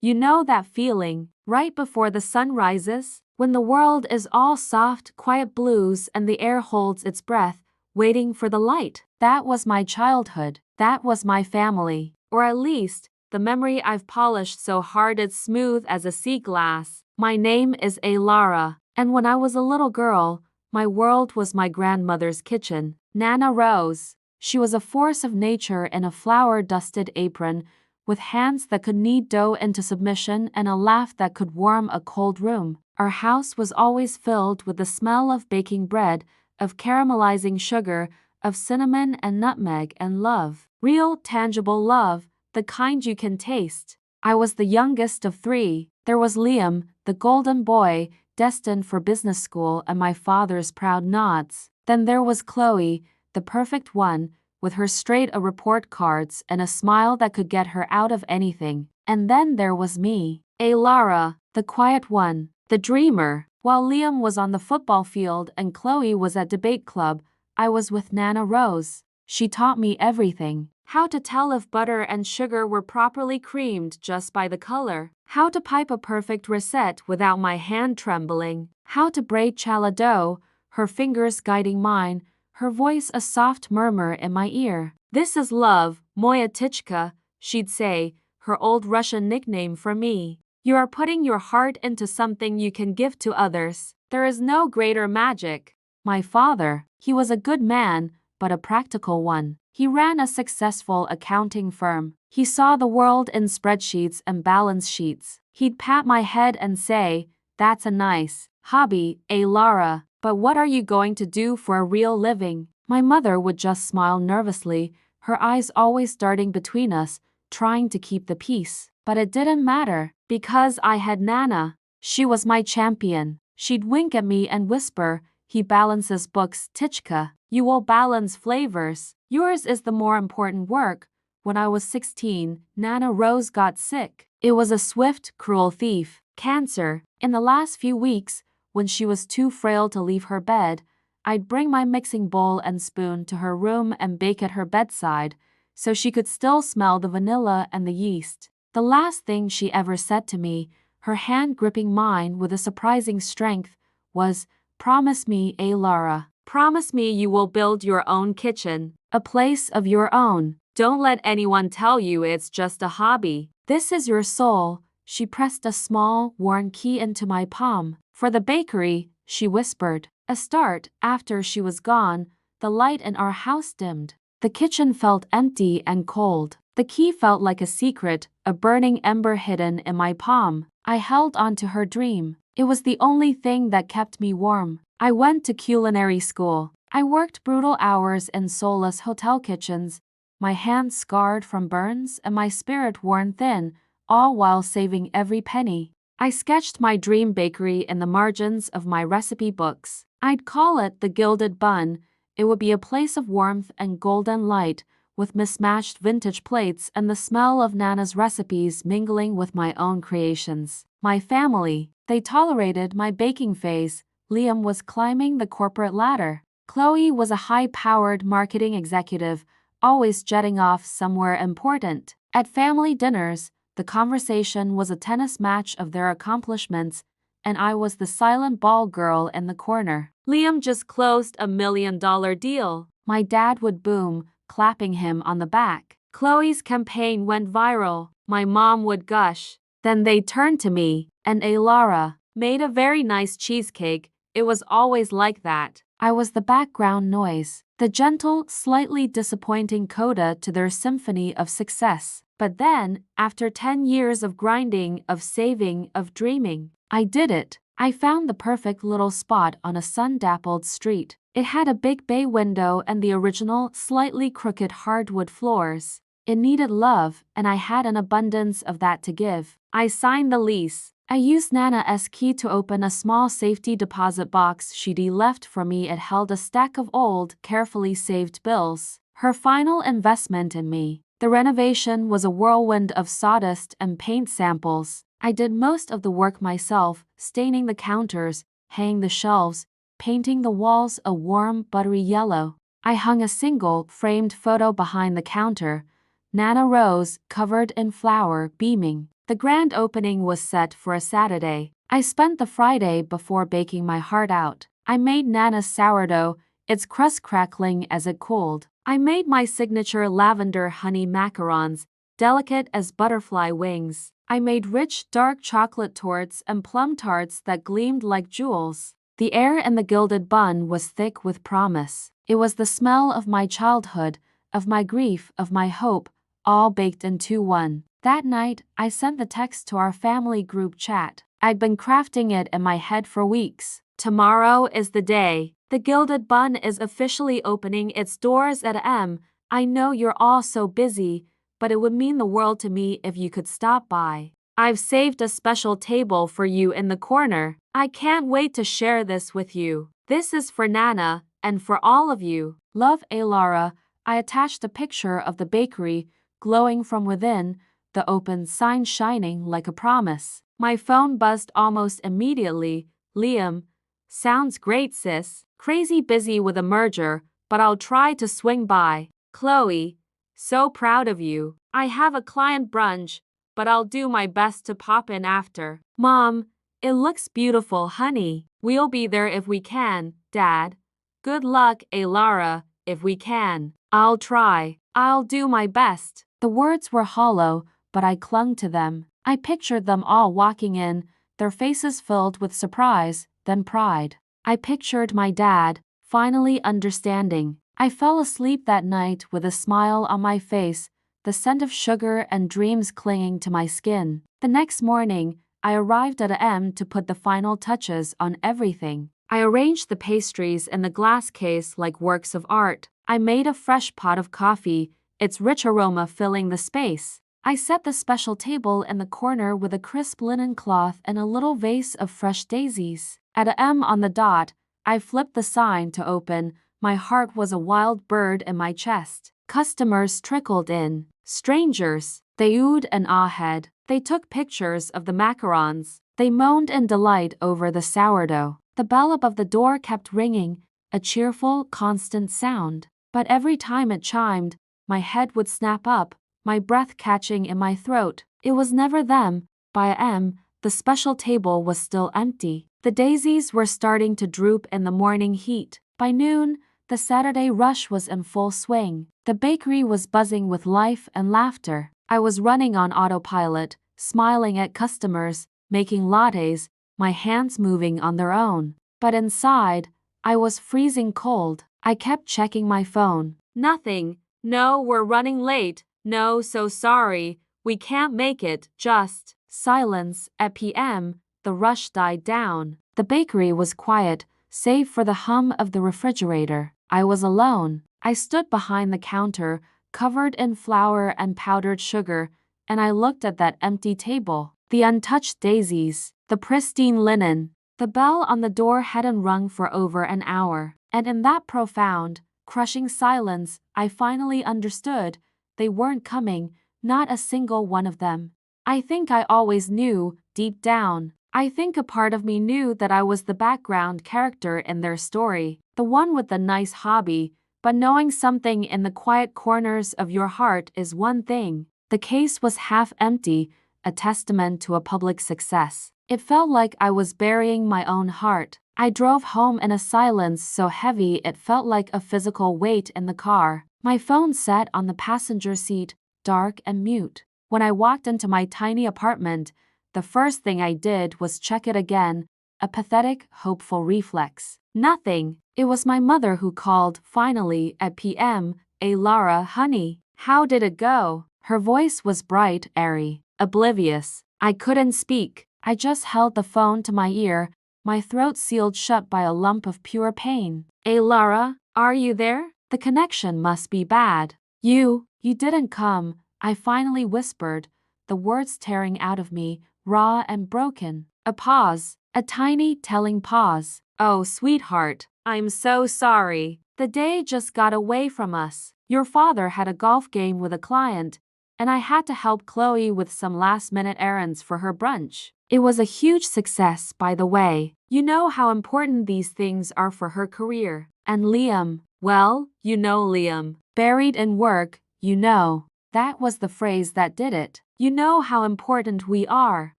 You know that feeling, right before the sun rises? When the world is all soft, quiet blues and the air holds its breath, waiting for the light. That was my childhood. That was my family. Or at least, the memory I've polished so hard it's smooth as a sea glass. My name is Alara, and when I was a little girl, my world was my grandmother's kitchen. Nana Rose. She was a force of nature in a flour-dusted apron, with hands that could knead dough into submission and a laugh that could warm a cold room. Our house was always filled with the smell of baking bread, of caramelizing sugar, of cinnamon and nutmeg and love. Real, tangible love, the kind you can taste. I was the youngest of three. There was Liam, the golden boy, destined for business school and my father's proud nods. Then there was Chloe, the perfect one, with her straight-A report cards and a smile that could get her out of anything. And then there was me, Alara, the quiet one, the dreamer. While Liam was on the football field and Chloe was at debate club, I was with Nana Rose. She taught me everything. How to tell if butter and sugar were properly creamed just by the color. How to pipe a perfect recette without my hand trembling. How to braid challah dough, her fingers guiding mine, her voice a soft murmur in my ear. This is love, moya tichka, she'd say, her old Russian nickname for me. You are putting your heart into something you can give to others. There is no greater magic. My father, he was a good man, but a practical one. He ran a successful accounting firm. He saw the world in spreadsheets and balance sheets. He'd pat my head and say, "That's a nice hobby, Lara, but what are you going to do for a real living?" My mother would just smile nervously, her eyes always darting between us, trying to keep the peace. But it didn't matter, because I had Nana. She was my champion. She'd wink at me and whisper, "He balances books, Tichka. You will balance flavors. Yours is the more important work." When I was 16, Nana Rose got sick. It was a swift, cruel thief. Cancer. In the last few weeks, when she was too frail to leave her bed, I'd bring my mixing bowl and spoon to her room and bake at her bedside, so she could still smell the vanilla and the yeast. The last thing she ever said to me, her hand gripping mine with a surprising strength, was, "Promise me, Lara. Promise me you will build your own kitchen, a place of your own. Don't let anyone tell you it's just a hobby. This is your soul." She pressed a small, worn key into my palm. "For the bakery," she whispered. A start. After she was gone, the light in our house dimmed. The kitchen felt empty and cold. The key felt like a secret, a burning ember hidden in my palm. I held on to her dream. It was the only thing that kept me warm. I went to culinary school. I worked brutal hours in soulless hotel kitchens, my hands scarred from burns and my spirit worn thin, all while saving every penny. I sketched my dream bakery in the margins of my recipe books. I'd call it the Gilded Bun. It would be a place of warmth and golden light, with mismatched vintage plates and the smell of Nana's recipes mingling with my own creations. My family, they tolerated my baking phase. Liam was climbing the corporate ladder. Chloe was a high-powered marketing executive, always jetting off somewhere important. At family dinners, the conversation was a tennis match of their accomplishments, and I was the silent ball girl in the corner. "Liam just closed $1 million deal." My dad would boom, clapping him on the back. "Chloe's campaign went viral." My mom would gush. Then they'd turn to me, and Lara made a very nice cheesecake. It was always like that. I was the background noise, the gentle, slightly disappointing coda to their symphony of success. But then, after 10 years of grinding, of saving, of dreaming, I did it. I found the perfect little spot on a sun-dappled street. It had a big bay window and the original, slightly crooked hardwood floors. It needed love, and I had an abundance of that to give. I signed the lease. I used Nana's key to open a small safety deposit box she'd left for me. It held a stack of old, carefully saved bills. Her final investment in me. The renovation was a whirlwind of sawdust and paint samples. I did most of the work myself, staining the counters, hanging the shelves, painting the walls a warm, buttery yellow. I hung a single, framed photo behind the counter. Nana Rose, covered in flour, beaming. The grand opening was set for a Saturday. I spent the Friday before baking my heart out. I made Nana's sourdough, its crust crackling as it cooled. I made my signature lavender honey macarons, delicate as butterfly wings. I made rich, dark chocolate torts and plum tarts that gleamed like jewels. The air in the gilded bun was thick with promise. It was the smell of my childhood, of my grief, of my hope, all baked into one. That night, I sent the text to our family group chat. I'd been crafting it in my head for weeks. Tomorrow is the day. The Gilded Bun is officially opening its doors at M. I know you're all so busy, but it would mean the world to me if you could stop by. I've saved a special table for you in the corner. I can't wait to share this with you. This is for Nana, and for all of you. Love, Alara. I attached a picture of the bakery, glowing from within, the open sign shining like a promise. My phone buzzed almost immediately. Liam. Sounds great, sis. Crazy busy with a merger, but I'll try to swing by. Chloe. So proud of you. I have a client brunch, but I'll do my best to pop in after. Mom. It looks beautiful, honey. We'll be there if we can, Dad. Good luck, Alara, if we can. I'll try. I'll do my best. The words were hollow, but I clung to them. I pictured them all walking in, their faces filled with surprise, then pride. I pictured my dad, finally understanding. I fell asleep that night with a smile on my face, the scent of sugar and dreams clinging to my skin. The next morning, I arrived at M to put the final touches on everything. I arranged the pastries in the glass case like works of art. I made a fresh pot of coffee, its rich aroma filling the space. I set the special table in the corner with a crisp linen cloth and a little vase of fresh daisies. At a M on the dot, I flipped the sign to open. My heart was a wild bird in my chest. Customers trickled in. Strangers. They oohed and ahed. They took pictures of the macarons. They moaned in delight over the sourdough. The bell above the door kept ringing, a cheerful, constant sound. But every time it chimed, my head would snap up, my breath catching in my throat. It was never them. By M, the special table was still empty. The daisies were starting to droop in the morning heat. By noon, the Saturday rush was in full swing. The bakery was buzzing with life and laughter. I was running on autopilot, smiling at customers, making lattes, my hands moving on their own. But inside, I was freezing cold. I kept checking my phone. Nothing. No, we're running late. No, so sorry. We can't make it. Just silence. At PM, the rush died down. The bakery was quiet, save for the hum of the refrigerator. I was alone. I stood behind the counter, covered in flour and powdered sugar, and I looked at that empty table. The untouched daisies, the pristine linen. The bell on the door hadn't rung for over an hour. And in that profound, crushing silence, I finally understood. They weren't coming, not a single one of them. I think I always knew, deep down. I think a part of me knew that I was the background character in their story, the one with the nice hobby, but knowing something in the quiet corners of your heart is one thing. The case was half empty, a testament to a public success. It felt like I was burying my own heart. I drove home in a silence so heavy it felt like a physical weight in the car. My phone sat on the passenger seat, dark and mute. When I walked into my tiny apartment, the first thing I did was check it again, a pathetic, hopeful reflex. Nothing. It was my mother who called, finally, at PM. Lara, honey, how did it go? Her voice was bright, airy, oblivious. I couldn't speak. I just held the phone to my ear, my throat sealed shut by a lump of pure pain. Lara, are you there? The connection must be bad. You didn't come, I finally whispered, the words tearing out of me, raw and broken. A pause, a tiny, telling pause. Oh, sweetheart, I'm so sorry. The day just got away from us. Your father had a golf game with a client, and I had to help Chloe with some last-minute errands for her brunch. It was a huge success, by the way. You know how important these things are for her career. And Liam, well, you know Liam. Buried in work, you know. That was the phrase that did it. You know how important we are.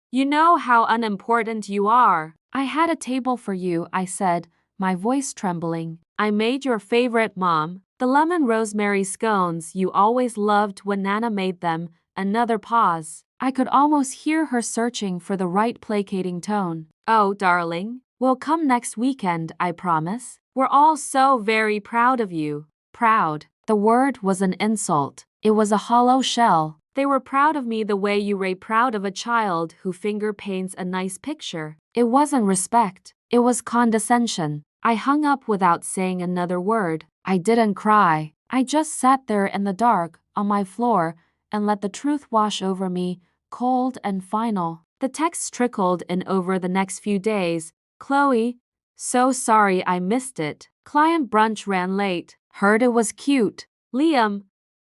You know how unimportant you are. I had a table for you, I said, my voice trembling. I made your favorite, Mom. The lemon rosemary scones you always loved when Nana made them. Another pause. I could almost hear her searching for the right placating tone. Oh, darling, we'll come next weekend, I promise. We're all so very proud of you. Proud. The word was an insult. It was a hollow shell. They were proud of me the way you were proud of a child who finger paints a nice picture. It wasn't respect. It was condescension. I hung up without saying another word. I didn't cry. I just sat there in the dark, on my floor, and let the truth wash over me, cold and final. The texts trickled in over the next few days. Chloe, so sorry I missed it. Client brunch ran late. Heard it was cute. Liam,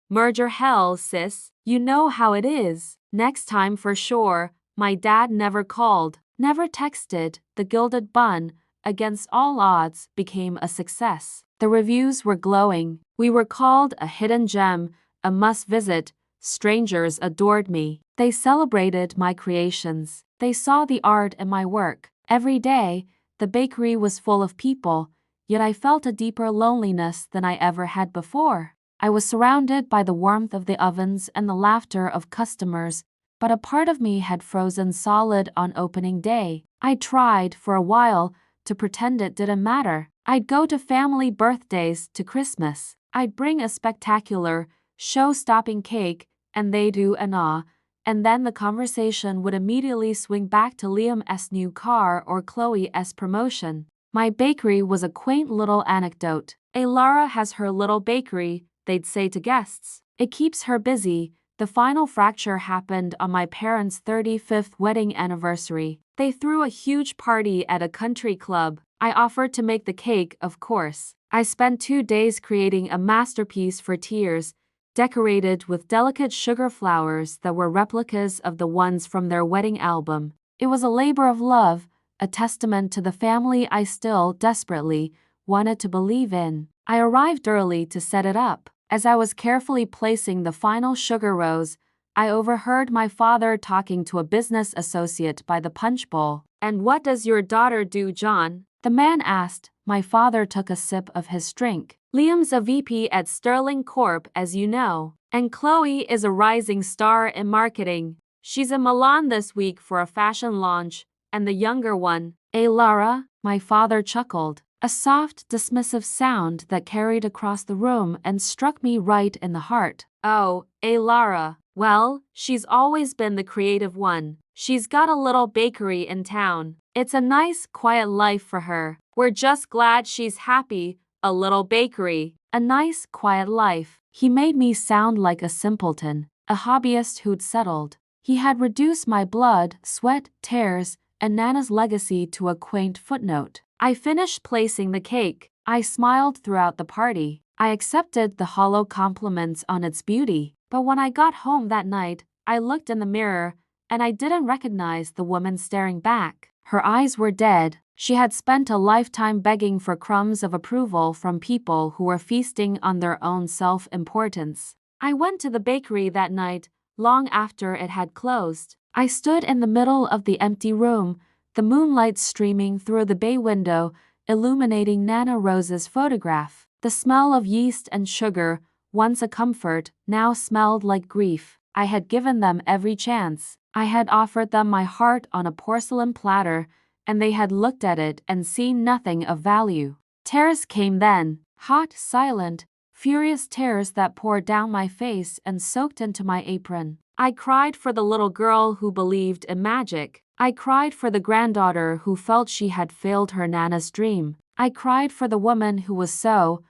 merger hell, sis. You know how it is. Next time for sure. My dad never called, never texted. The Gilded Bun, against all odds, became a success. The reviews were glowing. We were called a hidden gem, a must-visit. Strangers adored me. They celebrated my creations. They saw the art in my work. Every day, the bakery was full of people, yet I felt a deeper loneliness than I ever had before. I was surrounded by the warmth of the ovens and the laughter of customers, but a part of me had frozen solid on opening day. I tried, for a while, to pretend it didn't matter. I'd go to family birthdays, to Christmas. I'd bring a spectacular, show-stopping cake, and they'd do an awe, and then the conversation would immediately swing back to Liam's new car or Chloe's promotion. My bakery was a quaint little anecdote. Lara has her little bakery, they'd say to guests. It keeps her busy. The final fracture happened on my parents' 35th wedding anniversary. They threw a huge party at a country club. I offered to make the cake, of course. I spent 2 days creating a masterpiece for tears, decorated with delicate sugar flowers that were replicas of the ones from their wedding album. It was a labor of love, a testament to the family I still desperately wanted to believe in. I arrived early to set it up. As I was carefully placing the final sugar rose, I overheard my father talking to a business associate by the punch bowl. And what does your daughter do, John? The man asked. My father took a sip of his drink. Liam's a VP at Sterling Corp, as you know. And Chloe is a rising star in marketing. She's in Milan this week for a fashion launch. And the younger one, Lara, my father chuckled. A soft, dismissive sound that carried across the room and struck me right in the heart. Oh, Lara. Well, she's always been the creative one. She's got a little bakery in town. It's a nice, quiet life for her. We're just glad she's happy. A little bakery. A nice, quiet life. He made me sound like a simpleton, a hobbyist who'd settled. He had reduced my blood, sweat, tears, and Nana's legacy to a quaint footnote. I finished placing the cake. I smiled throughout the party. I accepted the hollow compliments on its beauty. But when I got home that night, I looked in the mirror, and I didn't recognize the woman staring back. Her eyes were dead. She had spent a lifetime begging for crumbs of approval from people who were feasting on their own self-importance. I went to the bakery that night, long after it had closed. I stood in the middle of the empty room, the moonlight streaming through the bay window, illuminating Nana Rose's photograph. The smell of yeast and sugar, once a comfort, now smelled like grief. I had given them every chance. I had offered them my heart on a porcelain platter, and they had looked at it and seen nothing of value. Tears came then, hot, silent, furious tears that poured down my face and soaked into my apron. I cried for the little girl who believed in magic. I cried for the granddaughter who felt she had failed her Nana's dream. I cried for the woman who was so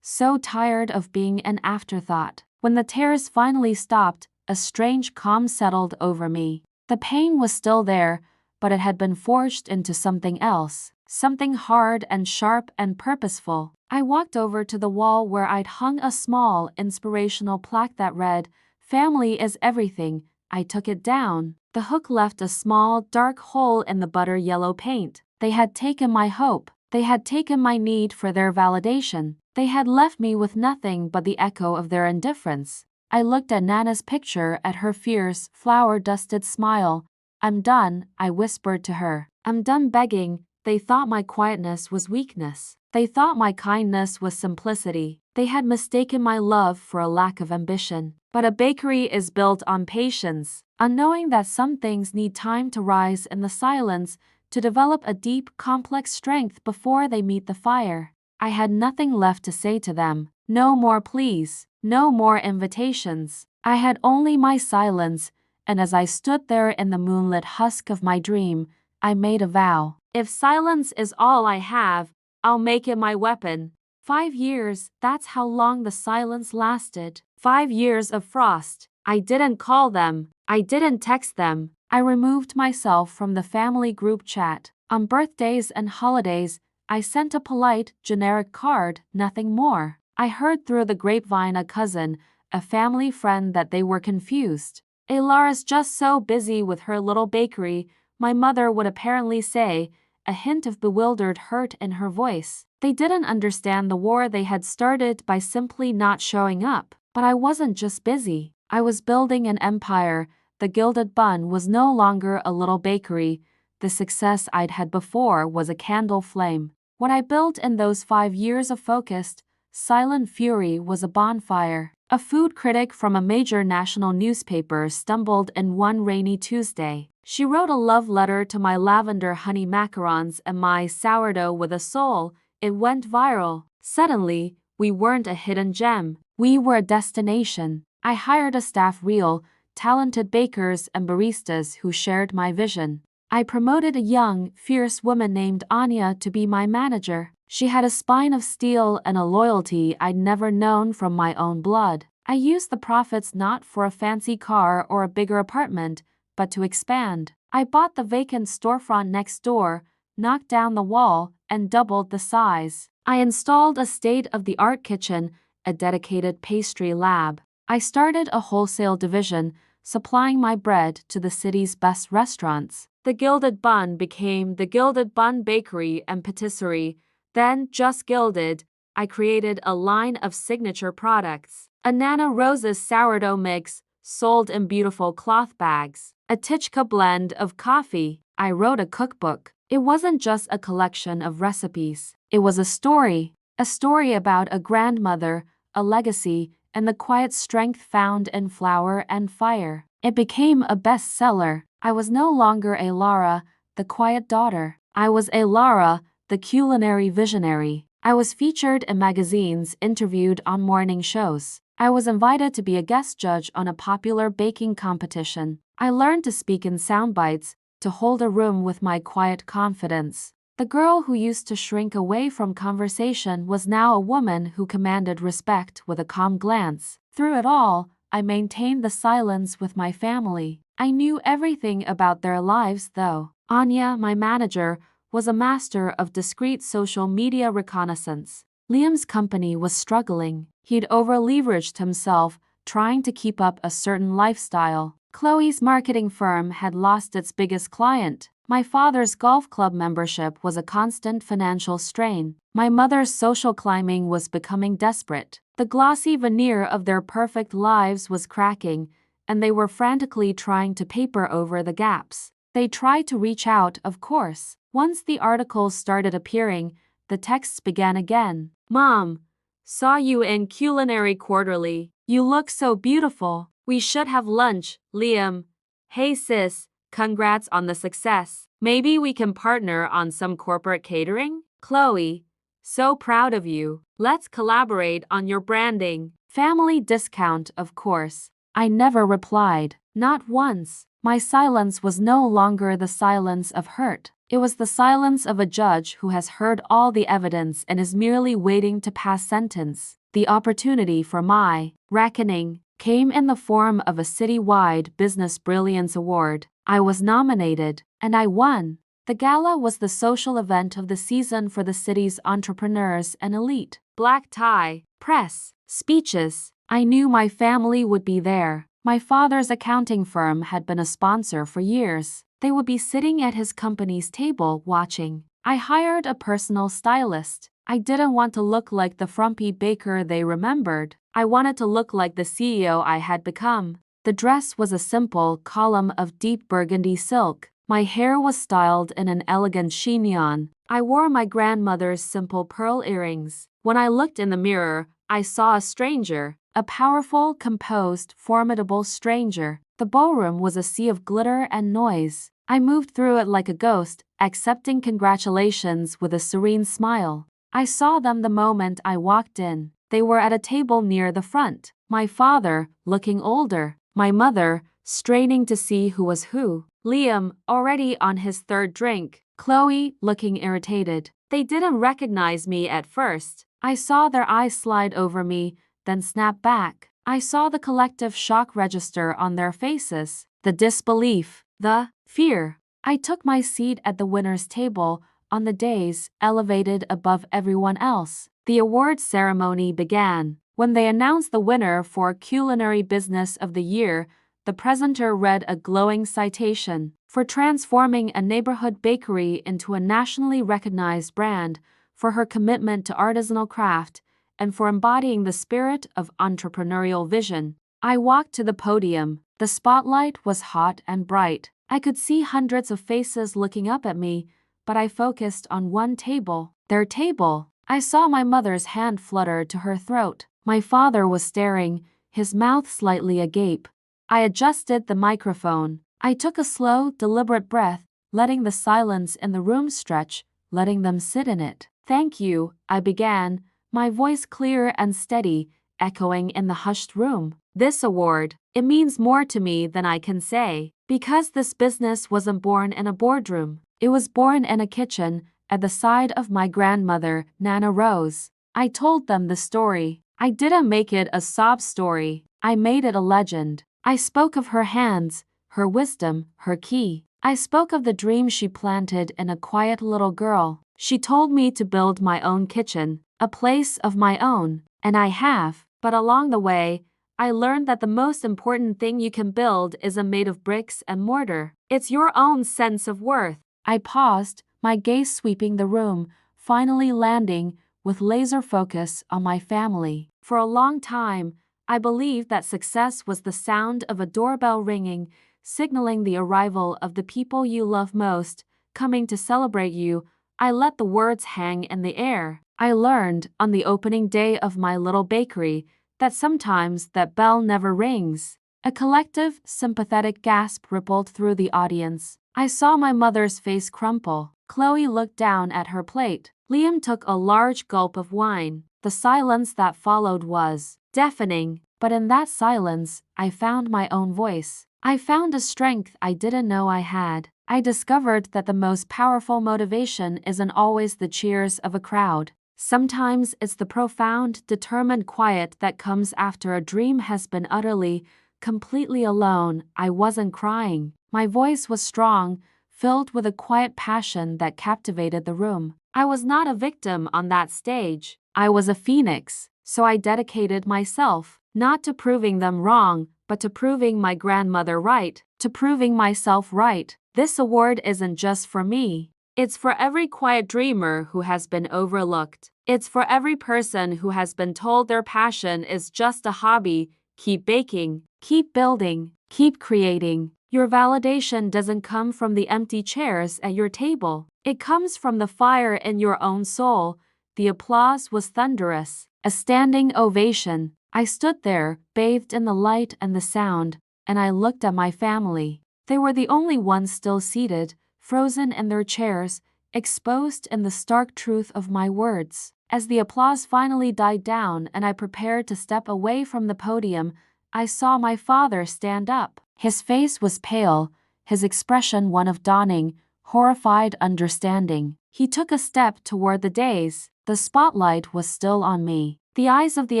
tired of being an afterthought. When the tears finally stopped, a strange calm settled over me. The pain was still there, but it had been forged into something else, something hard and sharp and purposeful. I walked over to the wall where I'd hung a small, inspirational plaque that read, "Family is everything." I took it down. The hook left a small, dark hole in the butter yellow paint. They had taken my hope. They had taken my need for their validation. They had left me with nothing but the echo of their indifference. I looked at Nana's picture, at her fierce, flower-dusted smile. I'm done, I whispered to her. I'm done begging. They thought my quietness was weakness. They thought my kindness was simplicity. They had mistaken my love for a lack of ambition. But a bakery is built on patience, on knowing that some things need time to rise in the silence, to develop a deep, complex strength before they meet the fire. I had nothing left to say to them. No more pleas, no more invitations. I had only my silence, and as I stood there in the moonlit husk of my dream, I made a vow. If silence is all I have, I'll make it my weapon. 5 years, that's how long the silence lasted. 5 years of frost. I didn't call them. I didn't text them. I removed myself from the family group chat. On birthdays and holidays, I sent a polite, generic card, nothing more. I heard through the grapevine a cousin, a family friend, that they were confused. Lara's just so busy with her little bakery, my mother would apparently say, a hint of bewildered hurt in her voice. They didn't understand the war they had started by simply not showing up. But I wasn't just busy. I was building an empire. The Gilded Bun was no longer a little bakery. The success I'd had before was a candle flame. What I built in those 5 years of focused, silent fury was a bonfire. A food critic from a major national newspaper stumbled in one rainy Tuesday. She wrote a love letter to my lavender honey macarons and my sourdough with a soul. It went viral. Suddenly, we weren't a hidden gem. We were a destination. I hired a staff reel, talented bakers and baristas who shared my vision. I promoted a young, fierce woman named Anya to be my manager. She had a spine of steel and a loyalty I'd never known from my own blood. I used the profits not for a fancy car or a bigger apartment, but to expand. I bought the vacant storefront next door, knocked down the wall, and doubled the size. I installed a state-of-the-art kitchen, a dedicated pastry lab. I started a wholesale division, supplying my bread to the city's best restaurants. The Gilded Bun became the Gilded Bun Bakery and Patisserie, then just Gilded. I created a line of signature products. A Nana Rose's sourdough mix, sold in beautiful cloth bags. A Tichka blend of coffee. I wrote a cookbook. It wasn't just a collection of recipes. It was a story about a grandmother, a legacy, and the quiet strength found in flour and fire. It became a bestseller. I was no longer a Lara, the quiet daughter. I was a Lara, the culinary visionary. I was featured in magazines, interviewed on morning shows. I was invited to be a guest judge on a popular baking competition. I learned to speak in sound bites, to hold a room with my quiet confidence. The girl who used to shrink away from conversation was now a woman who commanded respect with a calm glance. Through it all, I maintained the silence with my family. I knew everything about their lives, though. Anya, my manager, was a master of discreet social media reconnaissance. Liam's company was struggling. He'd over-leveraged himself, trying to keep up a certain lifestyle. Chloe's marketing firm had lost its biggest client. My father's golf club membership was a constant financial strain. My mother's social climbing was becoming desperate. The glossy veneer of their perfect lives was cracking, and they were frantically trying to paper over the gaps. They tried to reach out, of course. Once the articles started appearing, the texts began again. Mom, saw you in Culinary Quarterly. You look so beautiful. We should have lunch. Liam, hey sis, congrats on the success. Maybe we can partner on some corporate catering? Chloe, so proud of you. Let's collaborate on your branding. Family discount, of course. I never replied. Not once. My silence was no longer the silence of hurt. It was the silence of a judge who has heard all the evidence and is merely waiting to pass sentence. The opportunity for my reckoning came in the form of a citywide Business Brilliance Award. I was nominated, and I won. The gala was the social event of the season for the city's entrepreneurs and elite. Black tie, press, speeches. I knew my family would be there. My father's accounting firm had been a sponsor for years. They would be sitting at his company's table watching. I hired a personal stylist. I didn't want to look like the frumpy baker they remembered. I wanted to look like the CEO I had become. The dress was a simple column of deep burgundy silk. My hair was styled in an elegant chignon. I wore my grandmother's simple pearl earrings. When I looked in the mirror, I saw a stranger, a powerful, composed, formidable stranger. The ballroom was a sea of glitter and noise. I moved through it like a ghost, accepting congratulations with a serene smile. I saw them the moment I walked in. They were at a table near the front. My father, looking older. My mother, straining to see who was who. Liam, already on his third drink. Chloe, looking irritated. They didn't recognize me at first. I saw their eyes slide over me, then snap back. I saw the collective shock register on their faces. The disbelief. The fear. I took my seat at the winner's table, on the dais, elevated above everyone else. The awards ceremony began. When they announced the winner for Culinary Business of the Year, the presenter read a glowing citation for transforming a neighborhood bakery into a nationally recognized brand, for her commitment to artisanal craft, and for embodying the spirit of entrepreneurial vision. I walked to the podium. The spotlight was hot and bright. I could see hundreds of faces looking up at me, but I focused on one table. Their table. I saw my mother's hand flutter to her throat. My father was staring, his mouth slightly agape. I adjusted the microphone. I took a slow, deliberate breath, letting the silence in the room stretch, letting them sit in it. "Thank you," I began, my voice clear and steady, echoing in the hushed room. "This award, it means more to me than I can say. Because this business wasn't born in a boardroom. It was born in a kitchen, at the side of my grandmother, Nana Rose. I told them the story. I didn't make it a sob story. I made it a legend. I spoke of her hands, her wisdom, her key. I spoke of the dream she planted in a quiet little girl. She told me to build my own kitchen, a place of my own, and I have. But along the way, I learned that the most important thing you can build isn't made of bricks and mortar. It's your own sense of worth." I paused, my gaze sweeping the room, finally landing with laser focus on my family. For a long time, I believed that success was the sound of a doorbell ringing, signaling the arrival of the people you love most, coming to celebrate you. I let the words hang in the air. I learned, on the opening day of my little bakery, that sometimes that bell never rings. A collective, sympathetic gasp rippled through the audience. I saw my mother's face crumple. Chloe looked down at her plate. Liam took a large gulp of wine. The silence that followed was deafening, but in that silence, I found my own voice. I found a strength I didn't know I had. I discovered that the most powerful motivation isn't always the cheers of a crowd. Sometimes it's the profound, determined quiet that comes after a dream has been utterly, completely alone. I wasn't crying. My voice was strong, filled with a quiet passion that captivated the room. I was not a victim on that stage. I was a phoenix, so I dedicated myself, not to proving them wrong, but to proving my grandmother right, to proving myself right. This award isn't just for me. It's for every quiet dreamer who has been overlooked. It's for every person who has been told their passion is just a hobby. Keep baking, keep building, keep creating. Your validation doesn't come from the empty chairs at your table. It comes from the fire in your own soul. The applause was thunderous, a standing ovation. I stood there, bathed in the light and the sound, and I looked at my family. They were the only ones still seated, frozen in their chairs, exposed in the stark truth of my words. As the applause finally died down and I prepared to step away from the podium, I saw my father stand up. His face was pale, his expression one of dawning, horrified understanding. He took a step toward the dais. The spotlight was still on me. The eyes of the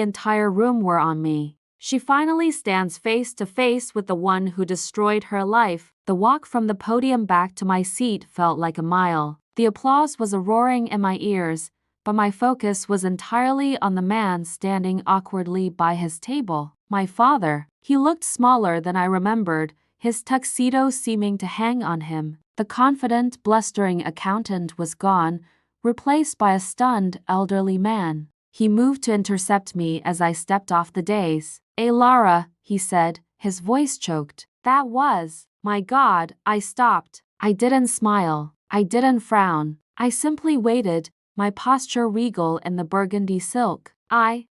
entire room were on me. She finally stands face to face with the one who destroyed her life. The walk from the podium back to my seat felt like a mile. The applause was roaring in my ears, but my focus was entirely on the man standing awkwardly by his table. My father. He looked smaller than I remembered, his tuxedo seeming to hang on him. The confident, blustering accountant was gone, replaced by a stunned, elderly man. He moved to intercept me as I stepped off the dais. Lara, he said, his voice choked. That was, my God, I stopped. I didn't smile. I didn't frown. I simply waited, my posture regal in the burgundy silk.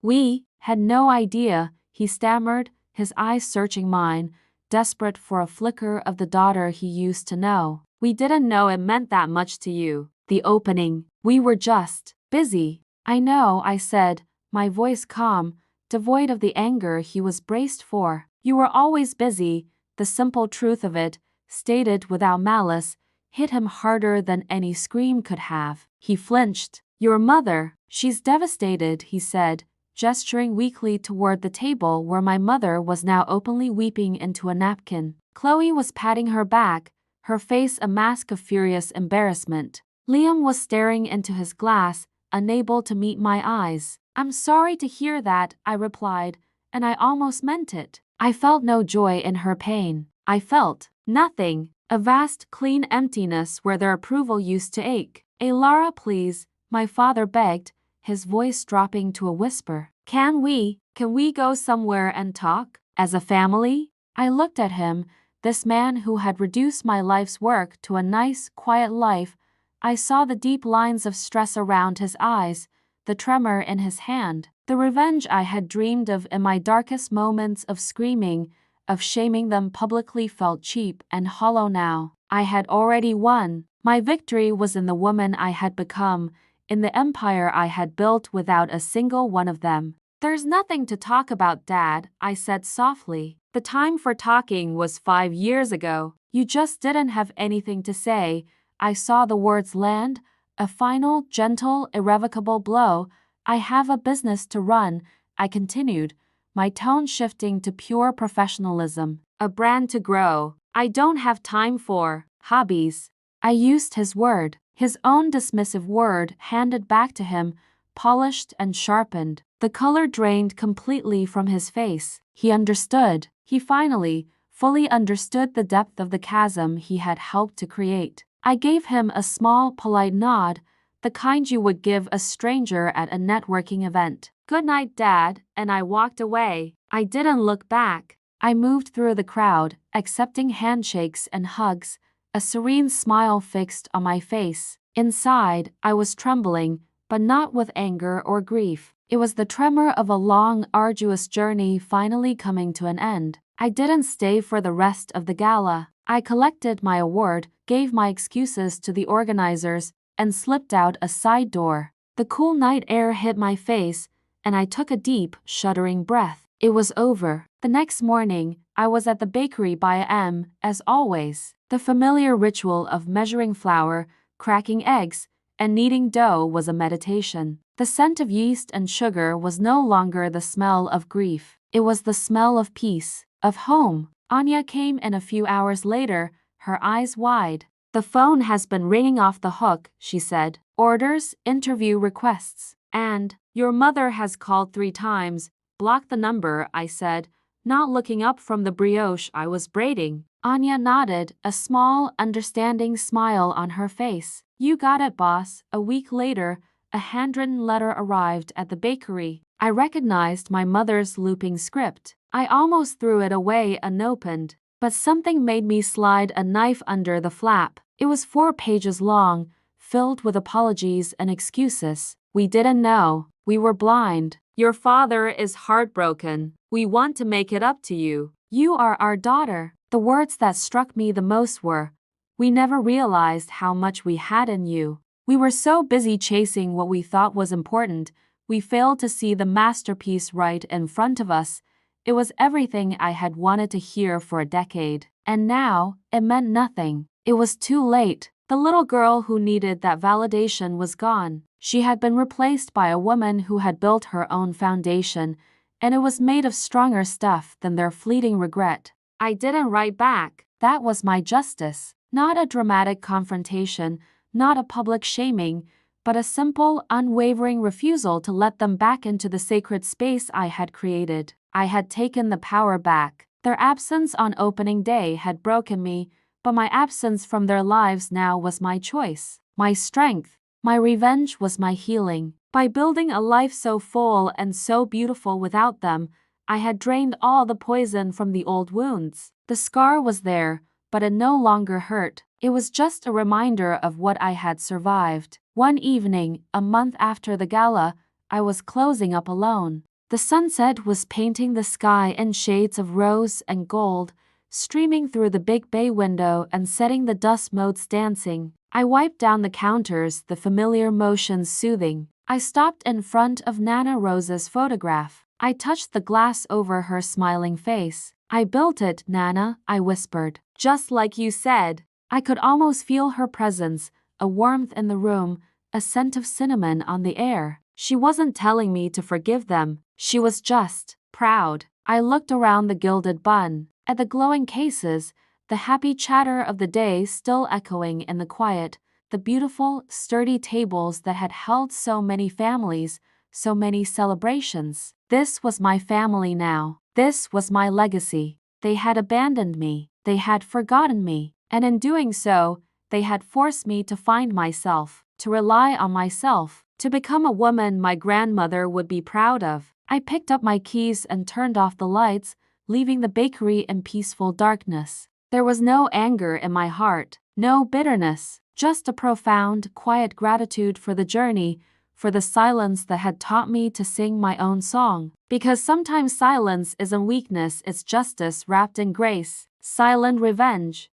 We had no idea, he stammered, his eyes searching mine, desperate for a flicker of the daughter he used to know. We didn't know it meant that much to you. The opening. We were just busy. I know, I said, my voice calm, devoid of the anger he was braced for. You were always busy. The simple truth of it, stated without malice, hit him harder than any scream could have. He flinched. Your mother, she's devastated, he said, gesturing weakly toward the table where my mother was now openly weeping into a napkin. Chloe was patting her back, her face a mask of furious embarrassment. Liam was staring into his glass, unable to meet my eyes. I'm sorry to hear that, I replied, and I almost meant it. I felt no joy in her pain. I felt nothing, a vast clean emptiness where their approval used to ache. Lara, please, my father begged, his voice dropping to a whisper. Can we go somewhere and talk? As a family? I looked at him, this man who had reduced my life's work to a nice, quiet life. I saw the deep lines of stress around his eyes, the tremor in his hand. The revenge I had dreamed of in my darkest moments of screaming, of shaming them publicly felt cheap and hollow now. I had already won. My victory was in the woman I had become, in the empire I had built without a single one of them. There's nothing to talk about, Dad, I said softly. The time for talking was 5 years ago. You just didn't have anything to say. I saw the words land, a final, gentle, irrevocable blow. I have a business to run, I continued, my tone shifting to pure professionalism. A brand to grow. I don't have time for hobbies. I used his word, his own dismissive word handed back to him, polished and sharpened. The color drained completely from his face. He understood. He finally, fully understood the depth of the chasm he had helped to create. I gave him a small, polite nod, the kind you would give a stranger at a networking event. Good night, Dad, and I walked away. I didn't look back. I moved through the crowd, accepting handshakes and hugs, a serene smile fixed on my face. Inside, I was trembling, but not with anger or grief. It was the tremor of a long, arduous journey finally coming to an end. I didn't stay for the rest of the gala. I collected my award, gave my excuses to the organizers, and slipped out a side door. The cool night air hit my face, and I took a deep, shuddering breath. It was over. The next morning, I was at the bakery by M, as always. The familiar ritual of measuring flour, cracking eggs, and kneading dough was a meditation. The scent of yeast and sugar was no longer the smell of grief. It was the smell of peace, of home. Anya came in a few hours later, her eyes wide. The phone has been ringing off the hook, she said. Orders, interview requests. And, your mother has called 3 times. Block the number, I said, not looking up from the brioche I was braiding. Anya nodded, a small, understanding smile on her face. You got it, boss. A week later, a handwritten letter arrived at the bakery. I recognized my mother's looping script. I almost threw it away unopened, but something made me slide a knife under the flap. It was 4 pages long, filled with apologies and excuses. We didn't know. We were blind. Your father is heartbroken. We want to make it up to you. You are our daughter. The words that struck me the most were, we never realized how much we had in you. We were so busy chasing what we thought was important, we failed to see the masterpiece right in front of us. It was everything I had wanted to hear for a decade. And now, it meant nothing. It was too late. The little girl who needed that validation was gone. She had been replaced by a woman who had built her own foundation, and it was made of stronger stuff than their fleeting regret. I didn't write back. That was my justice. Not a dramatic confrontation, not a public shaming, but a simple, unwavering refusal to let them back into the sacred space I had created. I had taken the power back. Their absence on opening day had broken me, but my absence from their lives now was my choice, my strength. My revenge was my healing. By building a life so full and so beautiful without them, I had drained all the poison from the old wounds. The scar was there, but it no longer hurt. It was just a reminder of what I had survived. One evening, a month after the gala, I was closing up alone. The sunset was painting the sky in shades of rose and gold, streaming through the big bay window and setting the dust motes dancing. I wiped down the counters, the familiar motions soothing. I stopped in front of Nana Rosa's photograph. I touched the glass over her smiling face. "I built it, Nana," I whispered. "Just like you said." I could almost feel her presence, a warmth in the room, a scent of cinnamon on the air. She wasn't telling me to forgive them. She was just proud. I looked around the gilded bun, at the glowing cases, the happy chatter of the day still echoing in the quiet, the beautiful, sturdy tables that had held so many families, so many celebrations. This was my family now. This was my legacy. They had abandoned me. They had forgotten me. And in doing so, they had forced me to find myself, to rely on myself, to become a woman my grandmother would be proud of. I picked up my keys and turned off the lights, leaving the bakery in peaceful darkness. There was no anger in my heart, no bitterness, just a profound, quiet gratitude for the journey, for the silence that had taught me to sing my own song. Because sometimes silence isn't weakness, it's justice wrapped in grace. Silent revenge.